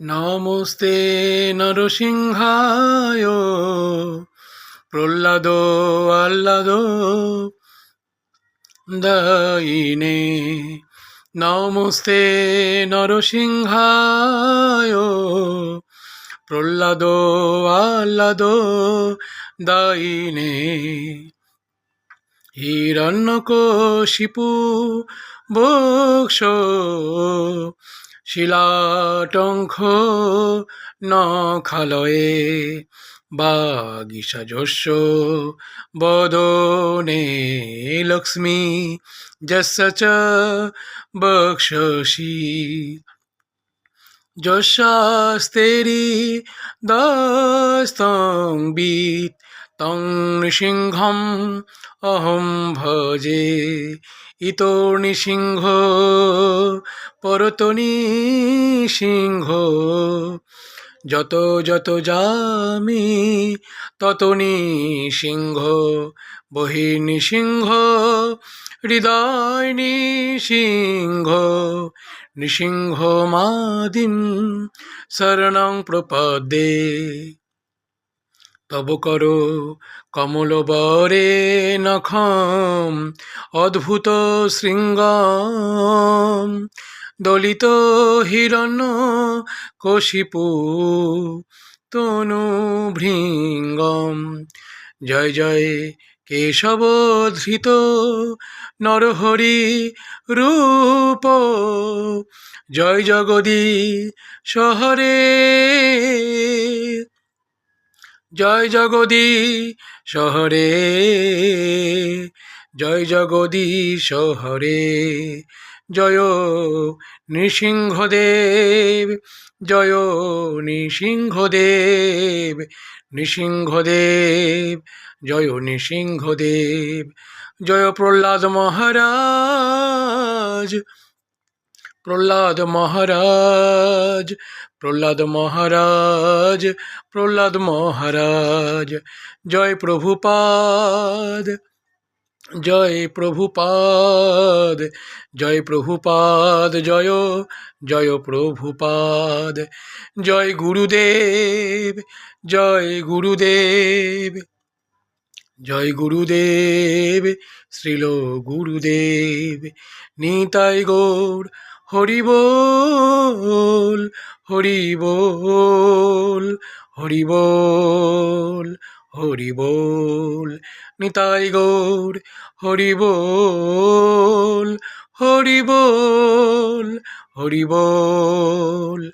নমস্তে নরসিংহায় প্রহ্লাদ আহ্লাদ দায়িনে। নমস্তে নরসিংহায় প্রহ্লাদ আহ্লাদ দায়িনে। হিরণ্যকশিপু বক্ষ শিলাটঙ্ক নখালয়ে বাগীশাযস্য বদনে লক্ষ্মী যস্য চ বক্ষসি যস্যাস্তেরি দস্তং বিত তং নৃসিংহম অহং ভজে। ইতো নৃসিংহ পরতো নৃসিংহ যত যত যামি তত নৃসিংহ বহির্নৃসিংহ হৃদয় নৃসিংহ। নৃসিংহ মাদিম শরণং প্রপদ্যে। তব কর কমলবরে নখম অদ্ভুত শৃঙ্গম দলিত হিরণ্য কশিপু তনু ভৃঙ্গম। জয় জয় কেশব ধৃত নরহরি রূপ জয় জগদীশ হরে। জয় জগদীশ হরে জয় জগদীশ হরে। জয় নৃসিংহদেব জয় নৃসিংহদেব নৃসিংহদেব জয় নৃসিংহদেব। জয় প্রহ্লাদ মহারাজ প্রহ্লাদ মহারাজ প্রহ্লাদ মহারাজ প্রহ্লাদ মহারাজ। জয় প্রভুপাদ জয় প্রভুপাদ জয় প্রভুপাদ জয় জয় প্রভুপাদ। জয় গুরুদেব জয় গুরুদেব জয় গুরুদেব শ্রীল গুরুদেব। নিতাই গৌর হরি বল হরি বল হরি বল হরি বল। নিতাই গৌর হরি বল হরি বল হরি বল।